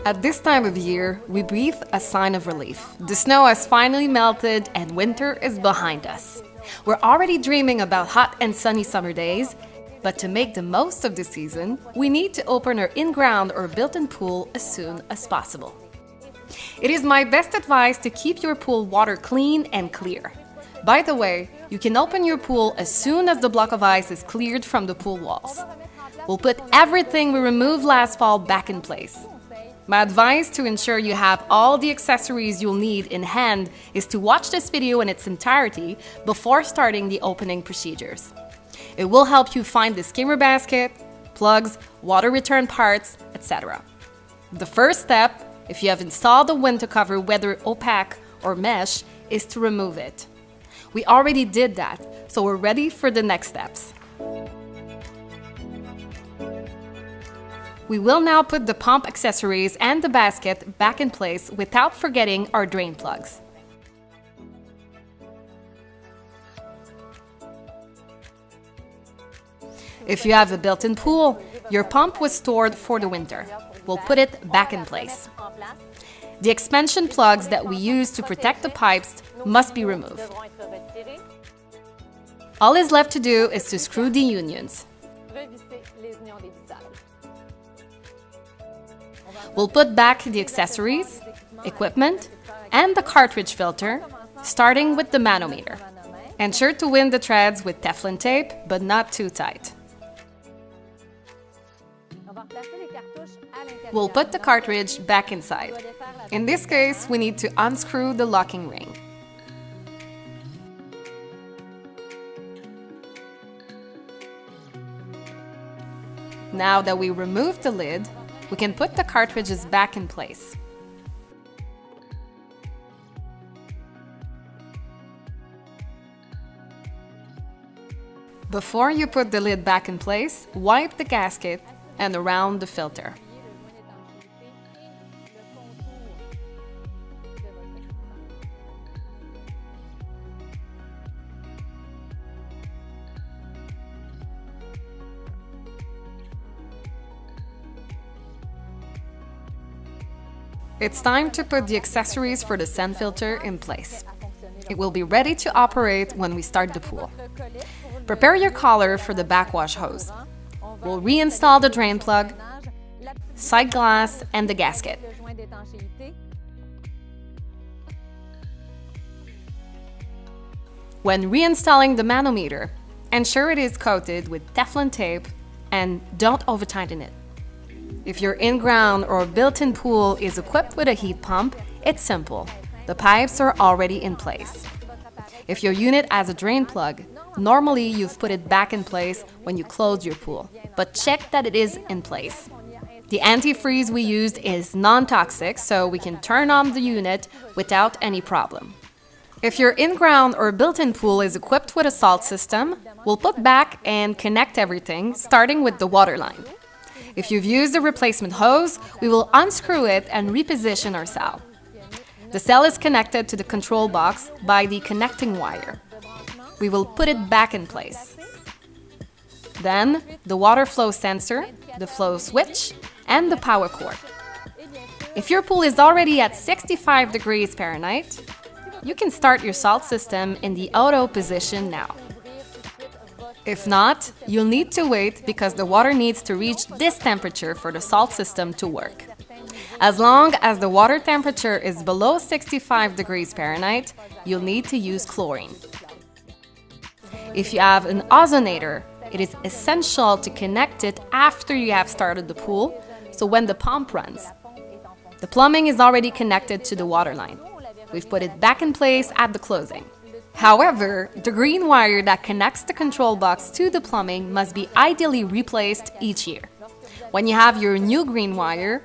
At this time of year, we breathe a sign of relief. The snow has finally melted and winter is behind us. We're already dreaming about hot and sunny summer days, but to make the most of the season, we need to open our in-ground or built-in pool as soon as possible. It is my best advice to keep your pool water clean and clear. By the way, you can open your pool as soon as the block of ice is cleared from the pool walls. We'll put everything we removed last fall back in place. My advice to ensure you have all the accessories you'll need in hand is to watch this video in its entirety before starting the opening procedures. It will help you find the skimmer basket, plugs, water return parts, etc. The first step, if you have installed the window cover, whether opaque or mesh, is to remove it. We already did that, so we're ready for the next steps. We will now put the pump accessories and the basket back in place without forgetting our drain plugs. If you have a built-in pool, your pump was stored for the winter. We'll put it back in place. The expansion plugs that we use to protect the pipes must be removed. All is left to do is to screw the unions. We'll put back the accessories, equipment, and the cartridge filter, starting with the manometer. Ensure to wind the threads with Teflon tape, but not too tight. We'll put the cartridge back inside. In this case, we need to unscrew the locking ring. Now that we removed the lid, we can put the cartridges back in place. Before you put the lid back in place, wipe the gasket and around the filter. It's time to put the accessories for the sand filter in place. It will be ready to operate when we start the pool. Prepare your collar for the backwash hose. We'll reinstall the drain plug, side glass, and the gasket. When reinstalling the manometer, ensure it is coated with Teflon tape and don't over-tighten it. If your in-ground or built-in pool is equipped with a heat pump, it's simple. The pipes are already in place. If your unit has a drain plug, normally you've put it back in place when you close your pool, but check that it is in place. The antifreeze we used is non-toxic, so we can turn on the unit without any problem. If your in-ground or built-in pool is equipped with a salt system, we'll put back and connect everything, starting with the water line. If you've used a replacement hose, we will unscrew it and reposition our cell. The cell is connected to the control box by the connecting wire. We will put it back in place. Then, the water flow sensor, the flow switch, and the power cord. If your pool is already at 65 degrees Fahrenheit, you can start your salt system in the auto position now. If not, you'll need to wait because the water needs to reach this temperature for the salt system to work. As long as the water temperature is below 65 degrees Fahrenheit, you'll need to use chlorine. If you have an ozonator, it is essential to connect it after you have started the pool, so when the pump runs. The plumbing is already connected to the water line. We've put it back in place at the closing. However, the green wire that connects the control box to the plumbing must be ideally replaced each year. When you have your new green wire,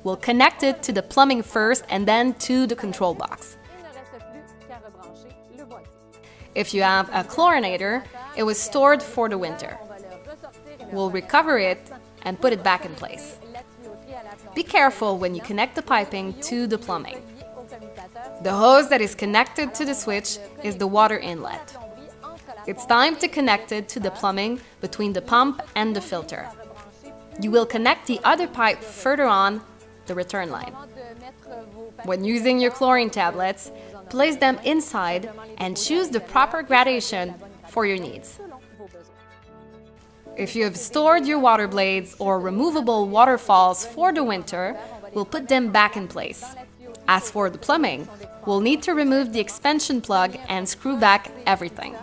we'll connect it to the plumbing first and then to the control box. If you have a chlorinator, it was stored for the winter. We'll recover it and put it back in place. Be careful when you connect the piping to the plumbing. The hose that is connected to the switch is the water inlet. It's time to connect it to the plumbing between the pump and the filter. You will connect the other pipe further on the return line. When using your chlorine tablets, place them inside and choose the proper gradation for your needs. If you have stored your water blades or removable waterfalls for the winter, we'll put them back in place. As for the plumbing, we'll need to remove the expansion plug and screw back everything.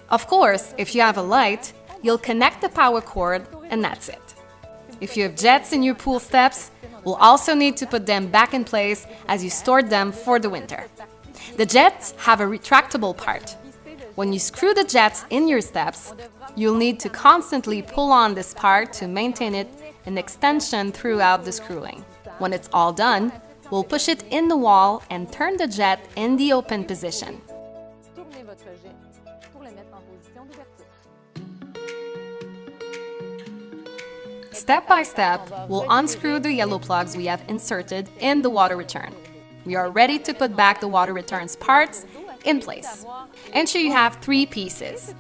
Of course, if you have a light, you'll connect the power cord and that's it. If you have jets in your pool steps, we'll also need to put them back in place as you stored them for the winter. The jets have a retractable part. When you screw the jets in your steps, you'll need to constantly pull on this part to maintain it in extension throughout the screwing. When it's all done, we'll push it in the wall and turn the jet in the open position. Step by step, we'll unscrew the yellow plugs we have inserted in the water return. We are ready to put back the water return's parts in place. Ensure you have 3 pieces.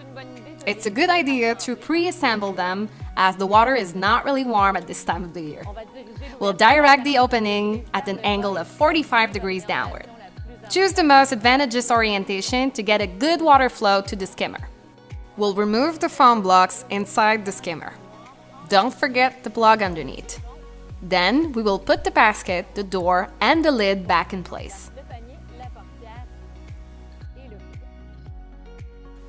It's a good idea to pre-assemble them as the water is not really warm at this time of the year. We'll direct the opening at an angle of 45 degrees downward. Choose the most advantageous orientation to get a good water flow to the skimmer. We'll remove the foam blocks inside the skimmer. Don't forget the plug underneath. Then we will put the basket, the door, and the lid back in place.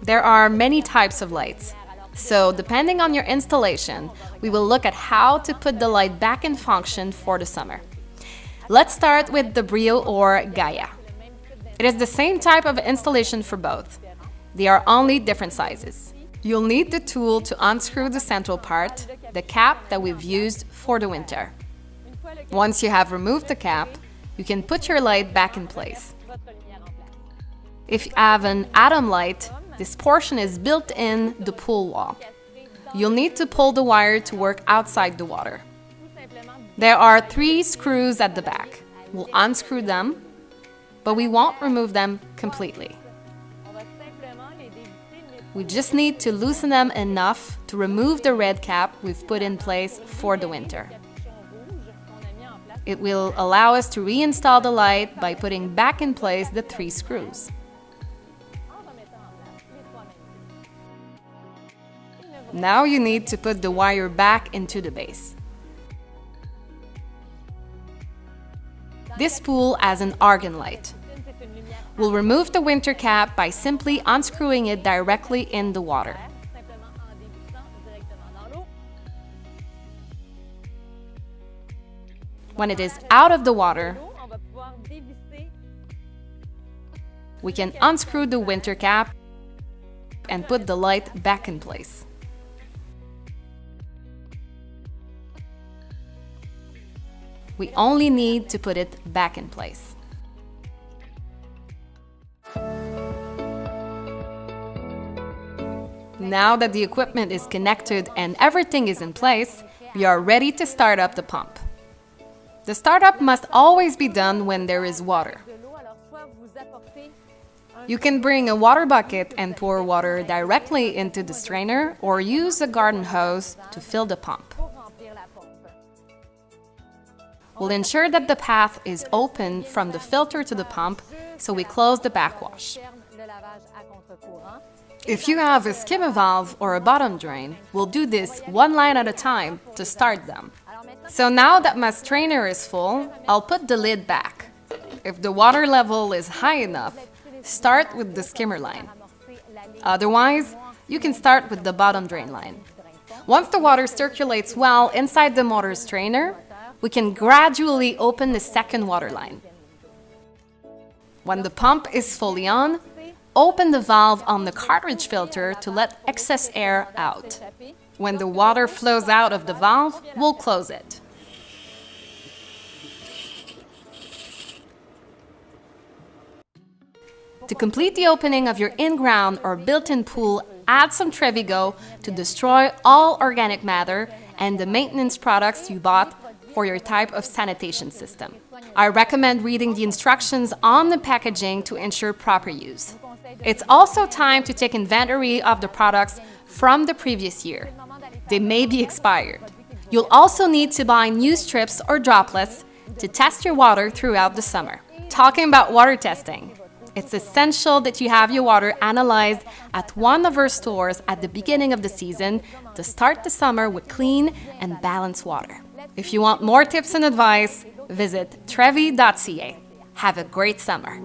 There are many types of lights, so depending on your installation, we will look at how to put the light back in function for the summer. Let's start with the Brio or Gaia. It is the same type of installation for both. They are only different sizes. You'll need the tool to unscrew the central part, the cap that we've used for the winter. Once you have removed the cap, you can put your light back in place. If you have an atom light, this portion is built in the pool wall. You'll need to pull the wire to work outside the water. There are 3 screws at the back. We'll unscrew them, but we won't remove them completely. We just need to loosen them enough to remove the red cap we've put in place for the winter. It will allow us to reinstall the light by putting back in place the 3 screws. Now you need to put the wire back into the base. This pool has an argon light. We'll remove the winter cap by simply unscrewing it directly in the water. When it is out of the water, we can unscrew the winter cap and put the light back in place. We only need to put it back in place. Now that the equipment is connected and everything is in place, we are ready to start up the pump. The startup must always be done when there is water. You can bring a water bucket and pour water directly into the strainer or use a garden hose to fill the pump. We'll ensure that the path is open from the filter to the pump, so we close the backwash. If you have a skimmer valve or a bottom drain, we'll do this one line at a time to start them. So now that my strainer is full, I'll put the lid back. If the water level is high enough, start with the skimmer line. Otherwise, you can start with the bottom drain line. Once the water circulates well inside the motor strainer, we can gradually open the second water line. When the pump is fully on, open the valve on the cartridge filter to let excess air out. When the water flows out of the valve, we'll close it. To complete the opening of your in-ground or built-in pool, add some Trévi to destroy all organic matter and the maintenance products you bought for your type of sanitation system. I recommend reading the instructions on the packaging to ensure proper use. It's also time to take inventory of the products from the previous year. They may be expired. You'll also need to buy new strips or droplets to test your water throughout the summer. Talking about water testing, it's essential that you have your water analyzed at one of our stores at the beginning of the season to start the summer with clean and balanced water. If you want more tips and advice, visit Trévi.ca. Have a great summer.